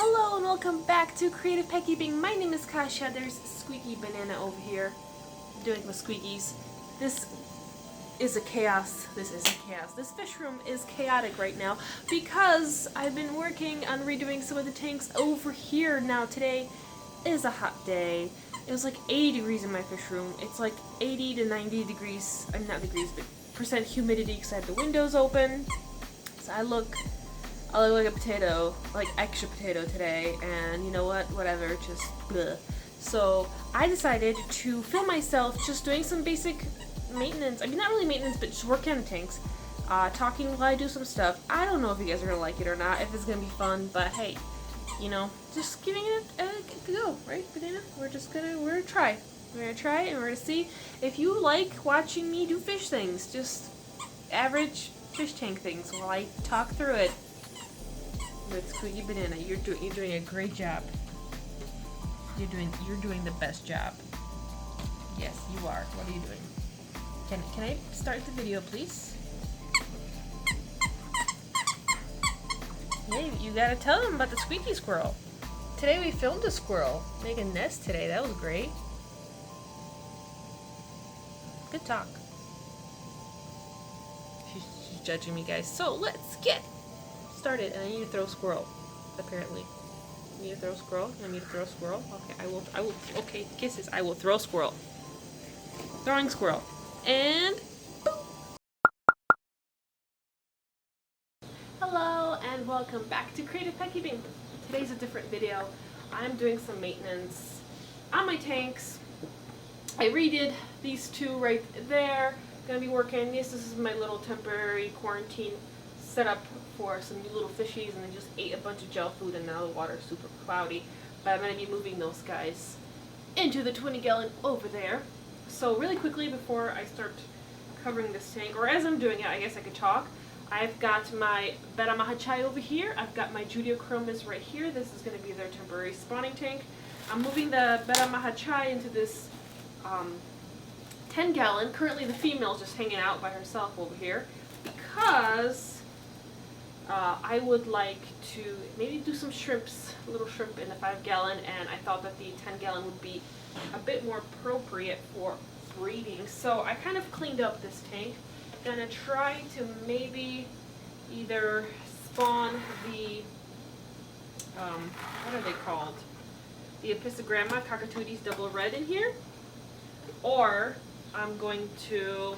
Hello and welcome back to Creative Pet Keeping. My name is Kasha. There's Squeaky Banana over here doing the squeakies. This is a chaos. This fish room is chaotic right now because I've been working on redoing some of the tanks over here. Now today is a hot day. It was like 80 degrees in my fish room. It's like 80 to 90 degrees, not degrees, but percent humidity because I have the windows open. So I look like a potato, like extra potato today, and you know what, whatever, just bleh. So I decided to film myself just doing some basic maintenance, I mean not really maintenance, but just working on the tanks, talking while I do some stuff. I don't know if you guys are going to like it or not, if it's going to be fun, but hey, you know, just giving it a go, right, Banana? We're gonna try. We're gonna try and we're gonna see if you like watching me do fish things, just average fish tank things while I talk through it. With Squeaky Banana, you're doing a great job. You're doing the best job. Yes, you are. What are you doing? Can I start the video, please? Hey, you gotta tell them about the squeaky squirrel. Today we filmed a squirrel make a nest today. That was great. Good talk. She's judging me, guys. So let's get started, and I need to throw squirrel, apparently. I need to throw squirrel. I need to throw squirrel. Okay, I will, okay, kisses. I will throw squirrel. Throwing squirrel. And boop. Hello, and welcome back to Creative Pet Keeping. Today's a different video. I'm doing some maintenance on my tanks. I redid these two right there. Gonna be working, yes, this is my little temporary quarantine setup for some new little fishies, and they just ate a bunch of gel food and now the water is super cloudy. But I'm going to be moving those guys into the 20-gallon over there. So really quickly before I start covering this tank, or as I'm doing it, I guess I could talk. I've got my Betta Mahachai over here. I've got my Judiochromis right here. This is going to be their temporary spawning tank. I'm moving the Betta Mahachai into this 10-gallon. Currently the female is just hanging out by herself over here because I would like to maybe do some shrimps, a little shrimp in the 5-gallon, and I thought that the 10-gallon would be a bit more appropriate for breeding. So I kind of cleaned up this tank. Gonna try to maybe either spawn the, what are they called? The Epistogramma Cockatooties double red in here, or I'm going to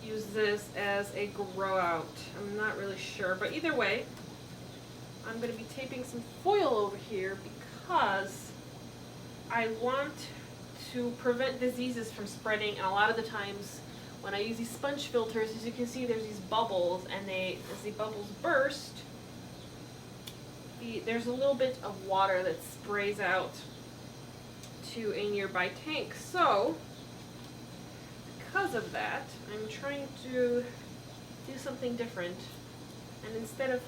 use this as a grow out. I'm not really sure, but either way, I'm going to be taping some foil over here because I want to prevent diseases from spreading, and a lot of the times when I use these sponge filters, as you can see, there's these bubbles, and as the bubbles burst, there's a little bit of water that sprays out to a nearby tank. So because of that, I'm trying to do something different, and instead of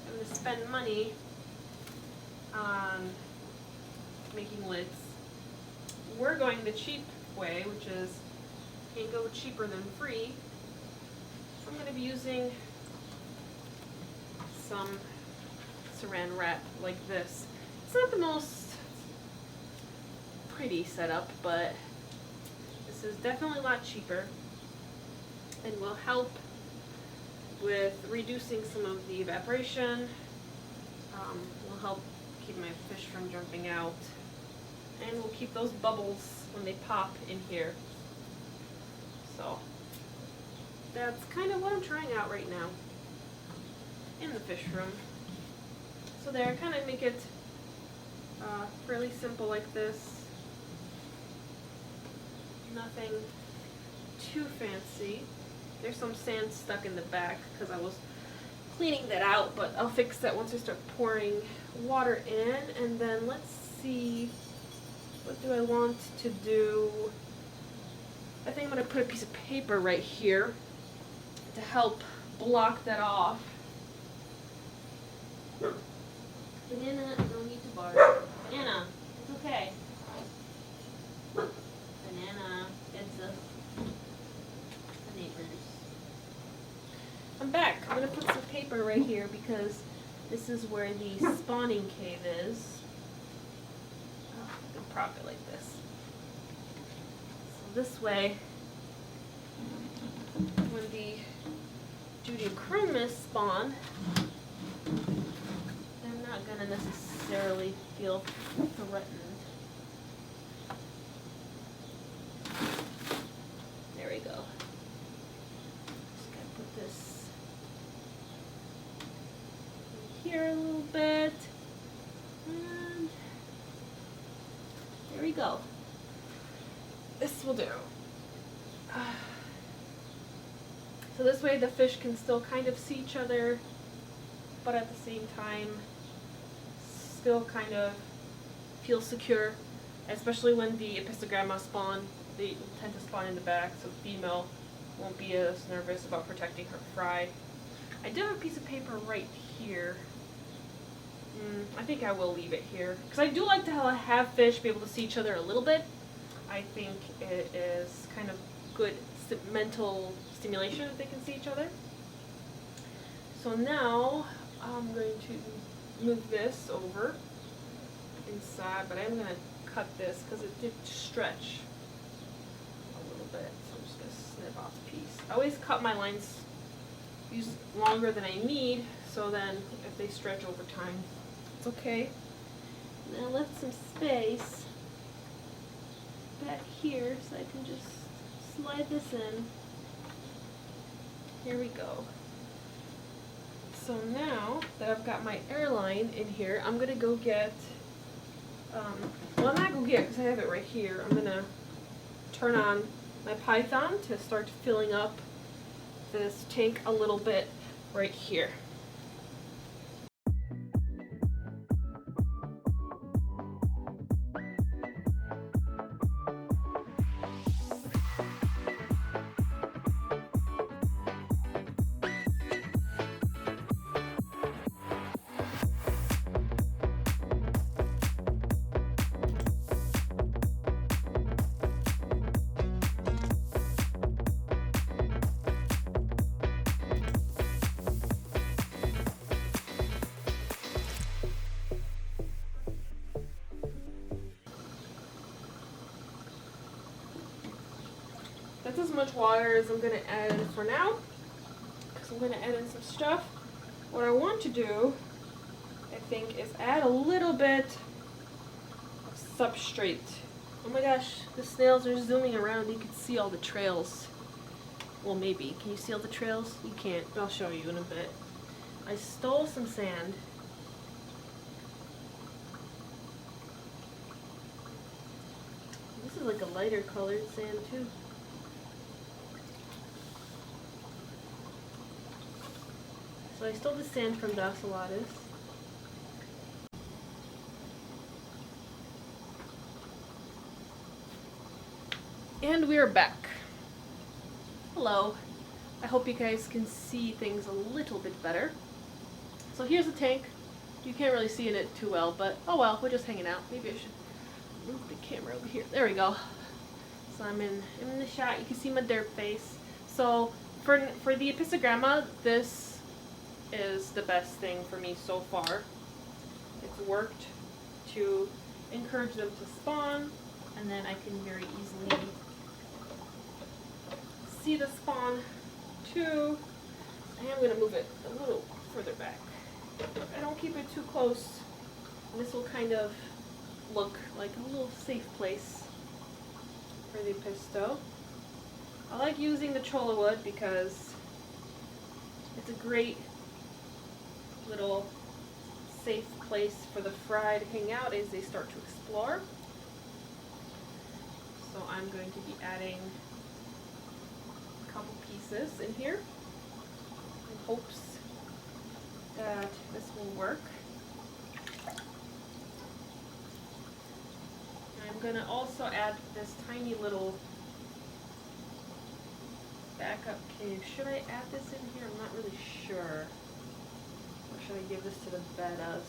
having to spend money on making lids, we're going the cheap way, which is can't go cheaper than free. So I'm going to be using some saran wrap like this. It's not the most pretty setup, but this is definitely a lot cheaper and will help with reducing some of the evaporation. Will help keep my fish from jumping out, and will keep those bubbles when they pop in here. So that's kind of what I'm trying out right now in the fish room. So there, kind of make it fairly simple like this. Nothing too fancy. There's some sand stuck in the back because I was cleaning that out, but I'll fix that once I start pouring water in. And then let's see, what do I want to do? I think I'm going to put a piece of paper right here to help block that off. Banana, I don't need to bark. Banana, it's okay. Banana, it's the neighbors. I'm back. I'm going to put some paper paper right here because this is where the spawning cave is. Oh, I can prop it like this. So this way, when the Judiacromis spawn, they're not gonna necessarily feel threatened. There we go. Just gotta put this in here a little bit. And there we go. This will do. So this way the fish can still kind of see each other, but at the same time still kind of feel secure, especially when the Epistogramma spawn. They tend to spawn in the back, so the female won't be as nervous about protecting her fry. I do have a piece of paper right here. I think I will leave it here, because I do like to have fish be able to see each other a little bit. I think it is kind of good mental stimulation if they can see each other. So now I'm going to move this over inside, but I'm going to cut this because it did stretch a little bit. So I'm just going to snip off a piece. I always cut my lines use longer than I need, so then if they stretch over time, it's okay. Now left some space back here so I can just slide this in. Here we go. So now that I've got my airline in here, I'm gonna go get, well, I'm not gonna get it because I have it right here. I'm gonna turn on my python to start filling up this tank a little bit right here. That's as much water as I'm going to add in for now, because I'm going to add in some stuff. What I want to do, I think, is add a little bit of substrate. Oh my gosh, the snails are zooming around. You can see all the trails. Well, maybe. Can you see all the trails? You can't. I'll show you in a bit. I stole some sand. This is like a lighter colored sand too. So I stole the sand from Docilatus. And we are back. Hello. I hope you guys can see things a little bit better. So here's the tank. You can't really see in it too well, but oh well, we're just hanging out. Maybe I should move the camera over here. There we go. So I'm in the shot. You can see my derp face. So for the Epistogramma, this is the best thing for me so far. It's worked to encourage them to spawn, and then I can very easily see the spawn too. I am going to move it a little further back. I don't keep it too close. This will kind of look like a little safe place for the Episto. I like using the cholla wood because it's a great little safe place for the fry to hang out as they start to explore. So I'm going to be adding a couple pieces in here in hopes that this will work. I'm going to also add this tiny little backup cave. Should I add this in here? I'm not really sure. Or should I give this to the bettas?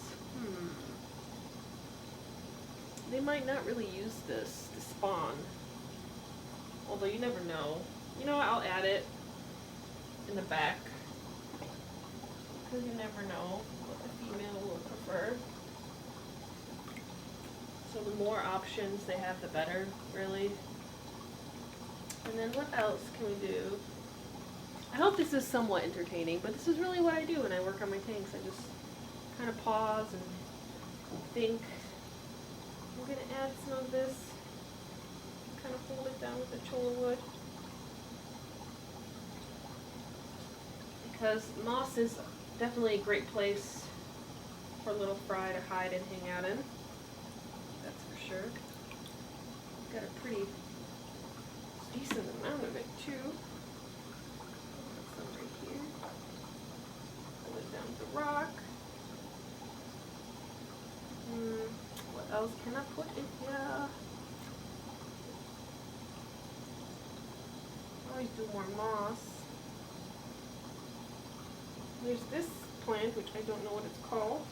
They might not really use this to spawn. Although you never know. You know what? I'll add it in the back. because you never know what the female will prefer. So the more options they have, the better, really. And then what else can we do? I hope this is somewhat entertaining, but this is really what I do when I work on my tanks. I just kind of pause and think. I'm going to add some of this, kind of hold it down with the cholla wood. Because moss is definitely a great place for little fry to hide and hang out in. That's for sure. Got a pretty decent amount of it too. Put some right here. Pull it down the rock. What else can I put in here? Always do more moss. There's this plant, which I don't know what it's called.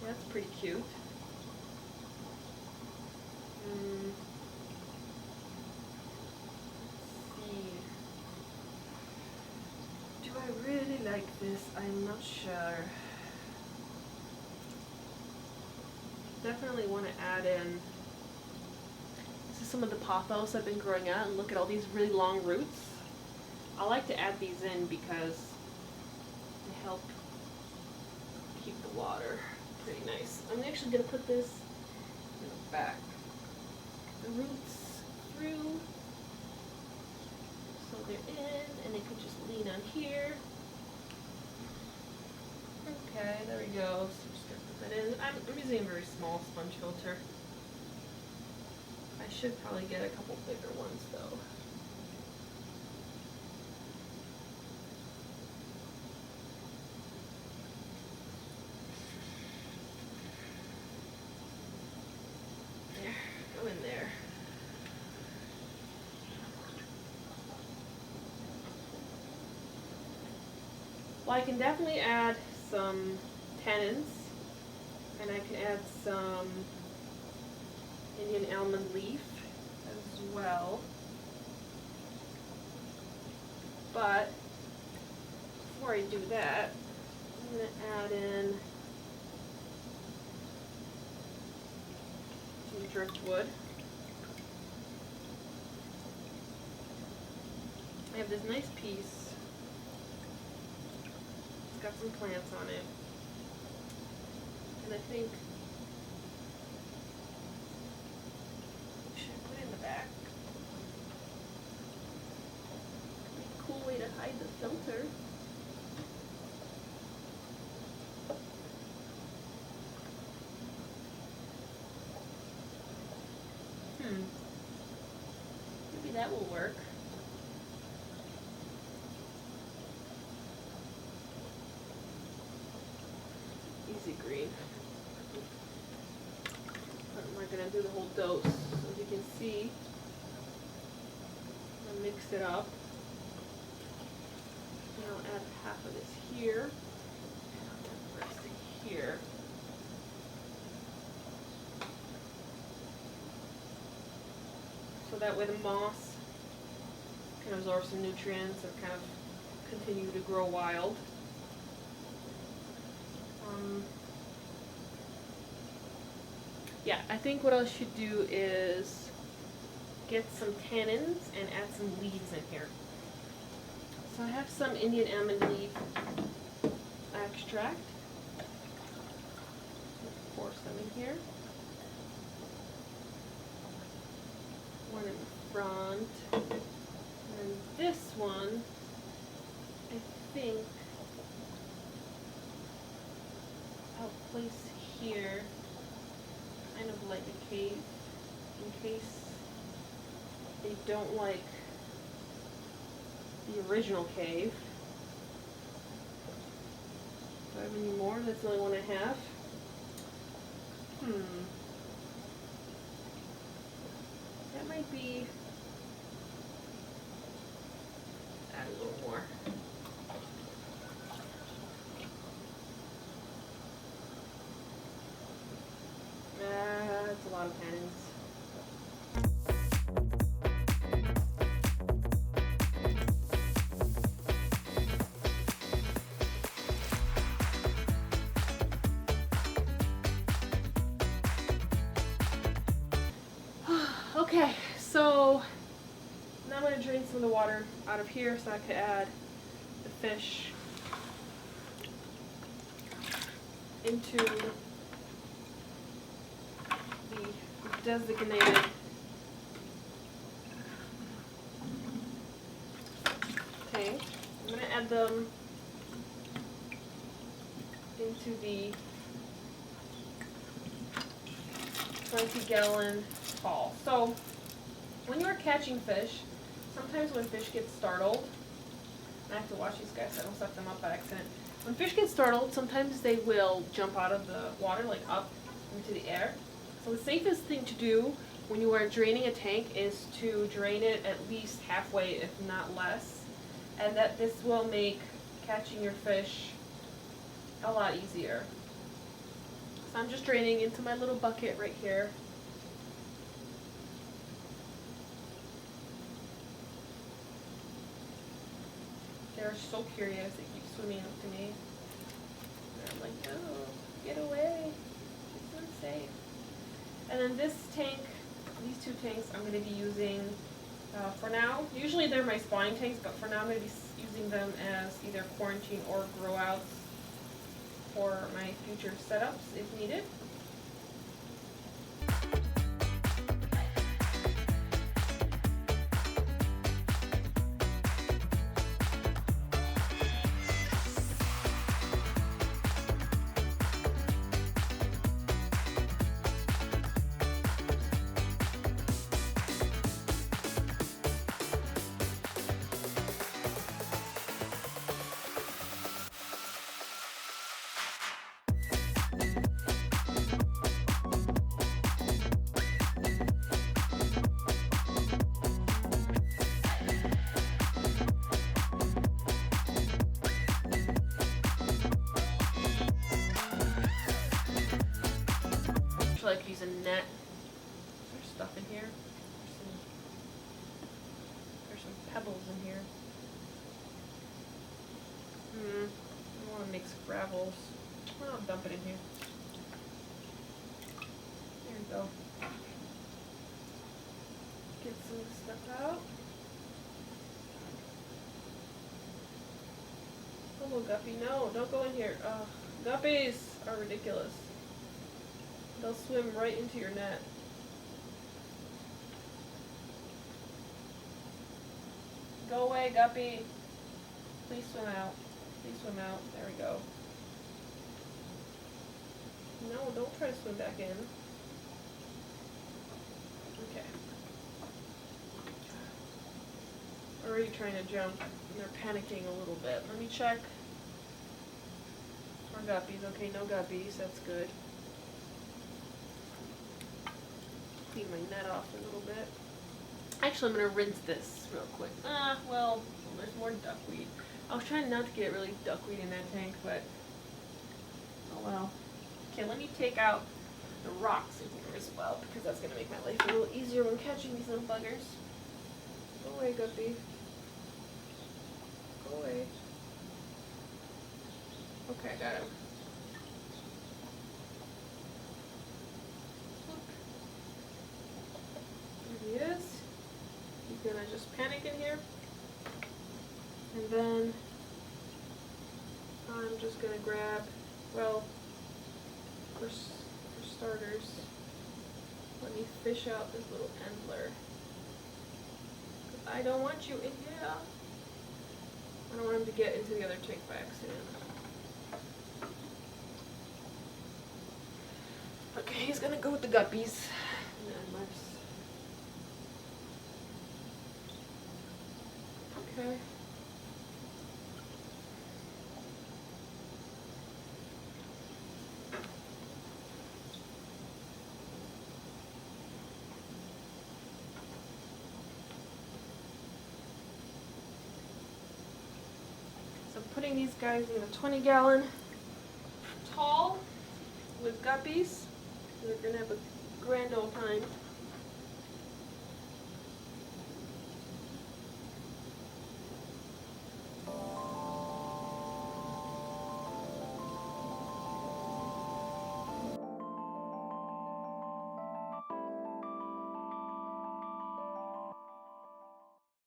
That's pretty cute. Let's see. Do I really like this? I'm not sure. Definitely want to add in. This is some of the pothos I've been growing out, and look at all these really long roots. I like to add these in because they help keep the water pretty nice. I'm actually going to put this in the back. The roots through, so they're in, and they could just lean on here. Okay, there we go. So I'm just going to put that in. I'm using a very small sponge filter. I should probably get a couple bigger ones though. Go in there. Well, I can definitely add some tannins, and I can add some Indian almond leaf as well. But before I do that, I'm going to add in some driftwood. I have this nice piece. It's got some plants on it. And I think we should put it in the back. Be a cool way to hide the filter. Maybe that will work. Easy green. But I'm not going to do the whole dose. As you can see, I'm going to mix it up. And I'll add half of this here. And I'll add the rest of here. So that way the moss can absorb some nutrients and kind of continue to grow wild. Yeah, I think what I should do is get some tannins and add some leaves in here. So I have some Indian almond leaf extract. Let's pour some in here. One in the front, and this one, I think I'll place here, kind of like a cave, in case they don't like the original cave. Do I have any more? That's the only one I have. That might be, add a little more. That's a lot of tannins. Okay, so now I'm going to drain some of the water out of here so I can add the fish into the designated tank. I'm going to add them into the 20-gallon fall. So when you're catching fish, sometimes when fish get startled, I have to watch these guys so I don't suck them up by accident. When fish get startled, sometimes they will jump out of the water, like up into the air. So the safest thing to do when you are draining a tank is to drain it at least halfway, if not less. And that this will make catching your fish a lot easier. So I'm just draining into my little bucket right here. They're so curious, they keep swimming up to me. And I'm like, no, get away. It's unsafe. And then this tank, these two tanks I'm going to be using for now. Usually they're my spawning tanks, but for now I'm going to be using them as either quarantine or grow outs for my future setups if needed. I like to use a net. There's stuff in here. There's some pebbles in here. I want to mix gravels. Well, I'll dump it in here. There we go. Get some of the stuff out. Hello, guppy. No, don't go in here. Guppies are ridiculous. They'll swim right into your net. Go away, guppy. Please swim out. Please swim out. There we go. No, don't try to swim back in. Okay. Already trying to jump, and they're panicking a little bit. Let me check. More guppies. Okay, no guppies. That's good. Clean my net off a little bit. Actually, I'm going to rinse this real quick. Well, there's more duckweed. I was trying not to get really duckweed in that tank, but oh well. Okay, let me take out the rocks in here as well, because that's going to make my life a little easier when catching these little buggers. Go away, guppy. Go away. Okay, I got him. He is. He's gonna just panic in here, and then I'm just gonna grab, well, for starters, let me fish out this little endler. I don't want you in here. I don't want him to get into the other tank by accident. Okay, he's gonna go with the guppies and endlers. Okay. So putting these guys in a 20-gallon tall with guppies. We're gonna have a grand old time.